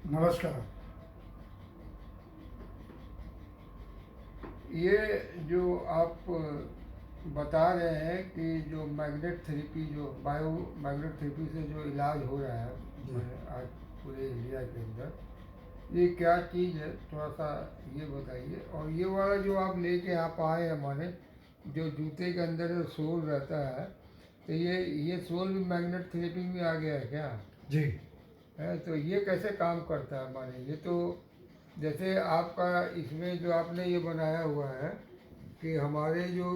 नमस्कार। ये जो आप बता रहे हैं कि जो मैग्नेट थेरेपी, जो बायो मैग्नेट थेरेपी से जो इलाज हो रहा है आज पूरे इंडिया के अंदर, ये क्या चीज़ है, थोड़ा सा ये बताइए। और ये वाला जो आप लेके आप आए हमारे, जो जूते के अंदर जो सोल रहता है, तो ये सोल भी मैग्नेट थेरेपी में आ गया है क्या? जी। है तो ये कैसे काम करता है हमारे? ये तो जैसे आपका इसमें जो आपने ये बनाया हुआ है कि हमारे जो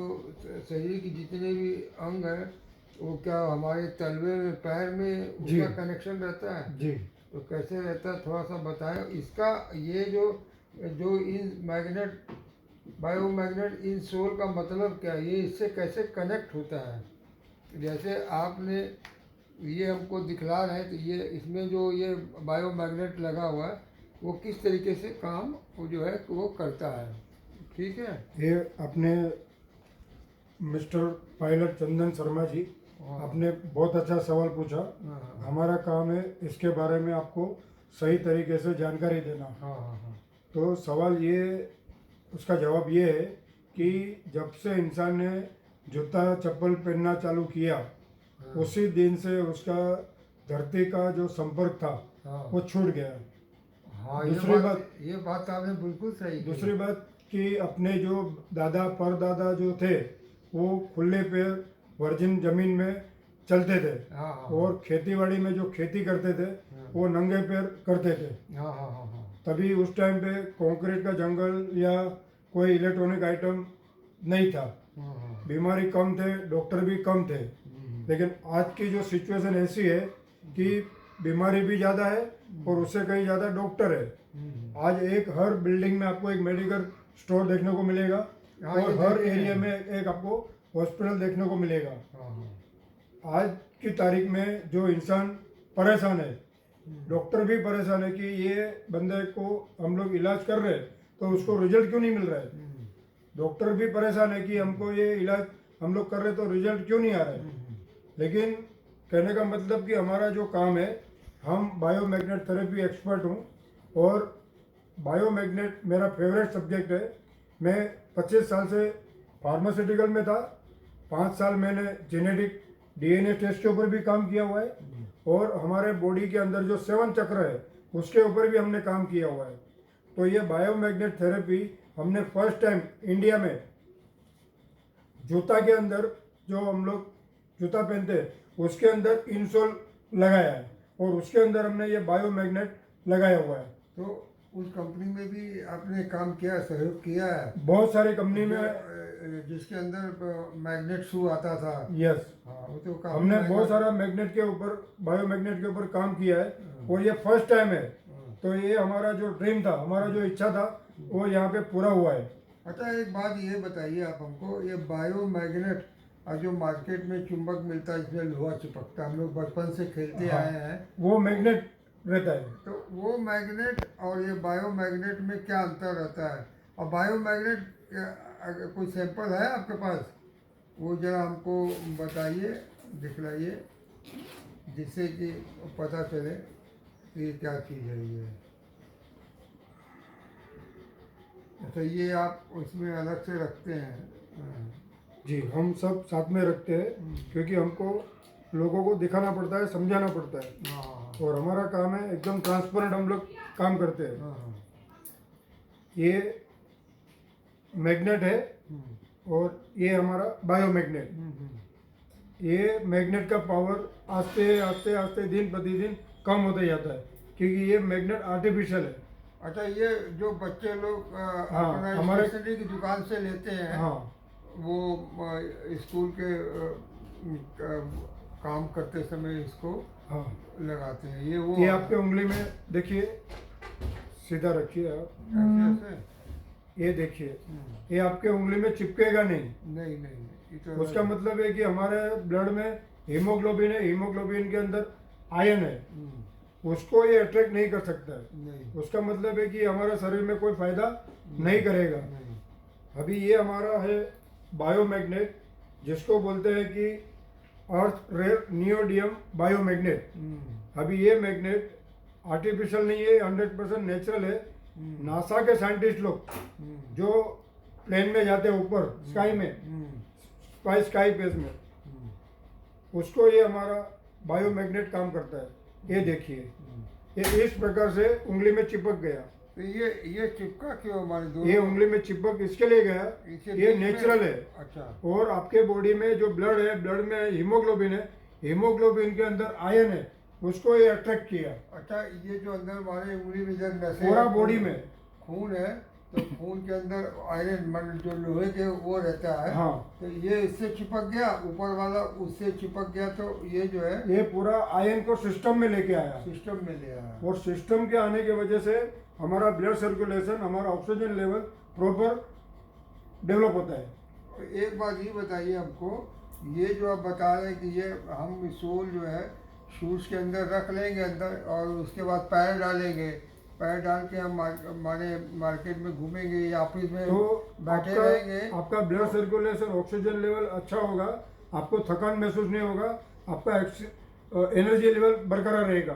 शरीर के जितने भी अंग हैं, वो क्या हमारे तलवे में, पैर में जी। उसका कनेक्शन रहता है? जी। तो कैसे रहता है, थोड़ा सा बताएं इसका। ये जो जो in magnet, bio magnet in soul का मतलब क्या है? ये इससे कैसे कनेक्ट होता है? जैसे आपने ये हमको दिखला रहे हैं, तो ये इसमें जो ये बायो मैग्नेट लगा हुआ है, वो किस तरीके से काम वो जो है वो करता है, ठीक है? ये अपने मिस्टर पायलट चंदन शर्मा जी, हाँ। आपने बहुत अच्छा सवाल पूछा। हाँ हमारा काम है इसके बारे में आपको सही तरीके से जानकारी देना। हाँ हाँ तो सवाल ये, उसका जवाब ये है कि जब से इंसान ने जूता चप्पल पहनना चालू किया, हाँ उसी दिन से उसका धरती का जो संपर्क था हाँ वो छूट गया। हाँ, ये बात आपने बिल्कुल सही की। दूसरी बात कि अपने जो दादा परदादा जो थे, वो खुले पैर वर्जिन जमीन में चलते थे। हाँ हाँ और खेतीबाड़ी में जो खेती करते थे वो नंगे पैर करते थे। हाँ हाँ हाँ हाँ तभी उस टाइम पे कंक्रीट का जंगल या कोई इलेक्ट्रॉनिक आइटम नहीं था, हाँ हाँ बीमारी कम थे, डॉक्टर भी कम थे। लेकिन आज की जो सिचुएशन ऐसी है कि बीमारी भी ज़्यादा है और उससे कहीं ज़्यादा डॉक्टर है। आज एक हर बिल्डिंग में आपको एक मेडिकल स्टोर देखने को मिलेगा हाँ, और ये हर देखते हैं। एरिया में एक आपको हॉस्पिटल देखने को मिलेगा। हाँ हाँ आज की तारीख में जो इंसान परेशान है, डॉक्टर भी परेशान है कि ये बंदे को हम लोग इलाज कर रहे हैं तो उसको रिजल्ट क्यों नहीं मिल रहा है। डॉक्टर भी परेशान है कि हमको ये इलाज हम लोग कर रहे हैं तो रिजल्ट क्यों नहीं आ रहा है। लेकिन कहने का मतलब कि हमारा जो काम है, हम बायोमैग्नेट थेरेपी एक्सपर्ट हूँ और बायोमैग्नेट मेरा फेवरेट सब्जेक्ट है। मैं 25 साल से फार्मास्यूटिकल में था, 5 साल मैंने जेनेटिक डीएनए टेस्ट के ऊपर भी काम किया हुआ है और हमारे बॉडी के अंदर जो 7 चक्र है उसके ऊपर भी हमने काम किया हुआ है। तो ये बायोमैग्नेट थेरेपी हमने फर्स्ट टाइम इंडिया में जूता के अंदर, जो हम लोग जूता पहनते हैं उसके अंदर इंसोल लगाया है और उसके अंदर हमने ये बायोमैग्नेट लगाया हुआ है। तो उस कंपनी में भी आपने काम किया, सहयोग किया है? बहुत सारी कंपनी में, जिसके अंदर मैग्नेट शू आता था। यस, हाँ, वो तो काफी हमने महंगा बहुत था। सारा मैग्नेट के ऊपर, बायोमैग्नेट के ऊपर काम किया है और ये फर्स्ट टाइम है। तो ये हमारा जो ड्रीम था, हमारा जो इच्छा था, वो यहाँ पे पूरा हुआ है। अच्छा, एक बात ये बताइए आप हमको, ये बायो मैग्नेट और जो मार्केट में चुंबक मिलता है इसमें लोहा चिपकता है, हम लोग बचपन से खेलते हाँ, आए हैं, वो मैग्नेट रहता है। तो वो मैग्नेट और ये बायो मैग्नेट में क्या अंतर रहता है? और बायो मैग्नेट अगर कोई सैंपल है आपके पास, वो जरा हमको बताइए, दिखलाइए, जिससे कि पता चले कि ये क्या चीज़ है ये। अच्छा, ये आप उसमें अलग से रखते हैं? हाँ। जी, हम सब साथ में रखते हैं क्योंकि हमको लोगों को दिखाना पड़ता है, समझाना पड़ता है हाँ और हमारा काम है एकदम ट्रांसपेरेंट हम लोग काम करते हैं। हाँ ये मैग्नेट है और ये हमारा बायोमैग्नेट। ये मैग्नेट का पावर आस्ते आस्ते आस्ते दिन प्रतिदिन कम होते जाता है क्योंकि ये मैग्नेट आर्टिफिशियल है। अच्छा, ये जो बच्चे लोग हाँ, अपना हमारे, स्टेशनरी की दुकान से लेते हैं, हाँ, वो स्कूल के काम करते समय इसको हाँ, लगाते हैं, ये वो ये आपके उंगली में देखिए, सीधा रखिए आप, ऐसे ऐसे? ये देखिए, ये आपके उंगली में चिपकेगा नहीं। नहीं नहीं नहीं, ये तो उसका मतलब है कि हमारे ब्लड में हीमोग्लोबिन है, हीमोग्लोबिन के अंदर आयरन है, उसको ये अट्रैक्ट नहीं कर सकता है। नहीं उसका मतलब है कि हमारे शरीर में कोई फायदा नहीं करेगा। नहीं। अभी ये हमारा है बायोमैग्नेट, जिसको बोलते हैं कि अर्थ रेयर नियोडियम बायोमैग्नेट। अभी ये मैग्नेट आर्टिफिशियल नहीं है, 100% नेचुरल है। नासा के साइंटिस्ट लोग जो प्लेन में जाते हैं ऊपर स्काई में, स्काई पेस में, उसको ये हमारा बायोमैग्नेट काम करता है। ये देखिए, ये इस प्रकार से उंगली में चिपक गया। तो ये चिपका क्यों हमारे दोनों? ये उंगली में चिपक इसके लिए गया, ये नेचुरल है। अच्छा। और आपके बॉडी में जो ब्लड है, ब्लड में हीमोग्लोबिन है, हीमोग्लोबिन के अंदर आयरन है, उसको ये अट्रैक्ट किया। अच्छा, ये जो अंदर हमारे उंगली में जब नसें पूरा बॉडी में खून है, तो खून के अंदर आयरन मतलब जो लोहे के वो रहता है। हाँ। तो ये इससे चिपक गया, ऊपर वाला उससे चिपक गया, तो ये जो है ये पूरा आयरन को सिस्टम में लेके आया। सिस्टम में ले आया। और सिस्टम के आने की वजह से हमारा ब्लड सर्कुलेशन, हमारा ऑक्सीजन लेवल प्रॉपर डेवलप होता है। तो एक बात ये बताइए हमको, ये जो आप बता रहे हैं कि ये हम सोल जो है शूज़ के अंदर रख लेंगे अंदर, और उसके बाद पैर डालेंगे, पैर डाल के हम माने मार्केट में घूमेंगे या ऑफिस में तो बैठे रहेंगे। आपका ब्लड सर्कुलेशन, ऑक्सीजन लेवल अच्छा होगा, आपको थकान महसूस नहीं होगा, आपका एनर्जी लेवल बरकरार रहेगा।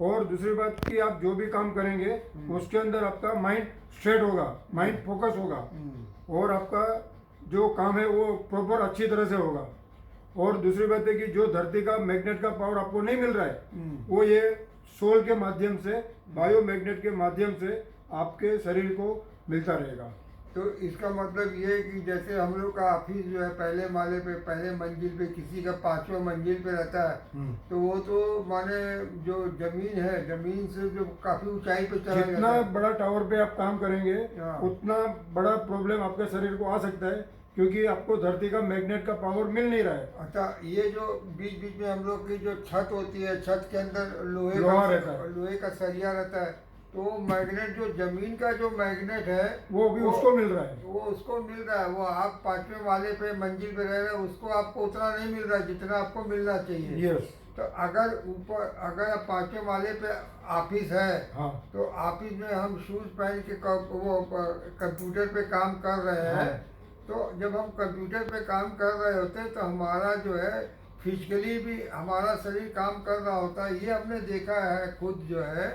और दूसरी बात कि आप जो भी काम करेंगे उसके अंदर आपका माइंड स्ट्रेट होगा, माइंड फोकस होगा, और आपका जो काम है वो प्रॉपर अच्छी तरह से होगा। और दूसरी बात है कि जो धरती का मैग्नेट का पावर आपको नहीं मिल रहा है, वो ये सोल के माध्यम से, बायोमैग्नेट के माध्यम से आपके शरीर को मिलता रहेगा। तो इसका मतलब ये है कि जैसे हम लोग का ऑफिस जो है पहले माले पे, पहले मंजिल पे, किसी का 5वां मंजिल पे रहता है, तो वो तो माने जो जमीन है, जमीन से जो काफी ऊंचाई पे चला जितना जाता है। बड़ा टावर पे आप काम करेंगे हाँ। उतना बड़ा प्रॉब्लम आपके शरीर को आ सकता है, क्योंकि आपको धरती का मैग्नेट का पावर मिल नहीं रहा है। अच्छा, ये जो बीच बीच में हम लोग की जो छत होती है, छत के अंदर लोहा रहता है। लोहे का सरिया रहता है, तो मैग्नेट जो जमीन का जो मैग्नेट है वो भी उसको मिल रहा है। वो उसको मिल रहा है। वो आप 5वें वाले पे मंजिल पे रह रहे हैं, उसको आपको उतना नहीं मिल रहा है जितना आपको मिलना चाहिए। यस। तो अगर ऊपर, अगर 5वें वाले पे ऑफिस है, हाँ। तो ऑफिस में हम शूज पहन के वो कंप्यूटर पे काम कर रहे हैं। हाँ। तो जब हम कंप्यूटर पे काम कर रहे होते हैं, तो हमारा जो है फिजिकली भी हमारा शरीर काम कर रहा होता है। ये हमने देखा है खुद, जो है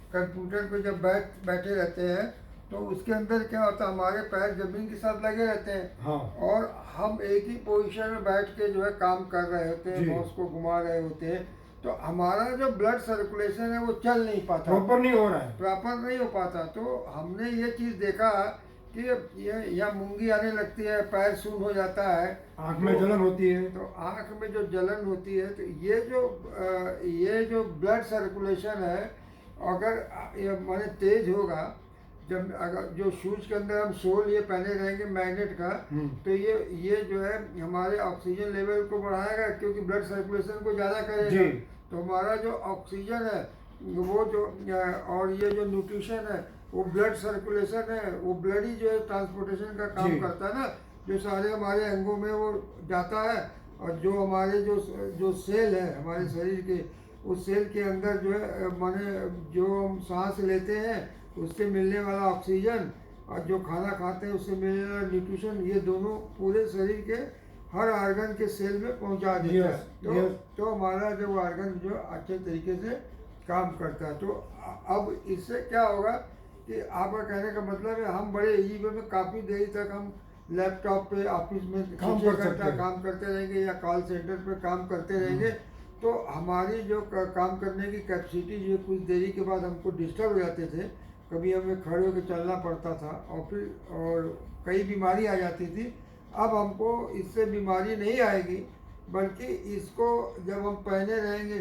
कंप्यूटर पे जब बैठे रहते हैं, तो उसके अंदर क्या होता है, हमारे पैर जमीन के साथ लगे रहते हैं। हाँ। और हम एक ही पोजीशन में बैठ के जो है काम कर रहे होते हैं, जी। माउस को घुमा रहे होते हैं। तो हमारा जो ब्लड सर्कुलेशन है वो चल नहीं पाता, प्रॉपर नहीं हो रहा है। प्रॉपर नहीं हो पाता। तो हमने ये चीज़ देखा कि ये या मूंगी आने लगती है, पैर सून हो जाता है, आँख में जलन होती है। तो आँख में जो जलन होती है, तो ये जो ब्लड सर्कुलेशन है, अगर ये माने तेज होगा, जब अगर जो शूज के अंदर हम सोल ये पहने रहेंगे मैग्नेट का, तो ये जो है हमारे ऑक्सीजन लेवल को बढ़ाएगा, क्योंकि ब्लड सर्कुलेशन को ज़्यादा करेगा। जी। तो हमारा जो ऑक्सीजन है वो जो और ये जो न्यूट्रिशन है, वो ब्लड सर्कुलेशन है, वो ब्लड ही जो है ट्रांसपोर्टेशन का काम जी। करता है ना, जो सारे हमारे अंगों में वो जाता है। और जो हमारे जो सेल है हमारे शरीर के, उस सेल के अंदर जो है माने जो हम सांस लेते हैं उससे मिलने वाला ऑक्सीजन, और जो खाना खाते हैं उससे मिलने वाला न्यूट्रिशन, ये दोनों पूरे शरीर के हर ऑर्गन के सेल में पहुंचा देता है। तो हमारा जो ऑर्गन जो अच्छे तरीके से काम करता है। तो अब इससे क्या होगा कि आपका कहने का मतलब है, हम बड़े इजी वे में काफ़ी देरी तक हम लैपटॉप पे ऑफिस में काम कर सकते हैं, काम करते रहेंगे, या कॉल सेंटर पे काम करते रहेंगे। तो हमारी जो काम करने की कैपेसिटी जो कुछ देरी के बाद हमको डिस्टर्ब हो जाते थे, कभी हमें खड़े होकर चलना पड़ता था, और कई बीमारी आ जाती थी। अब हमको इससे बीमारी नहीं आएगी, बल्कि इसको जब हम पहने रहेंगे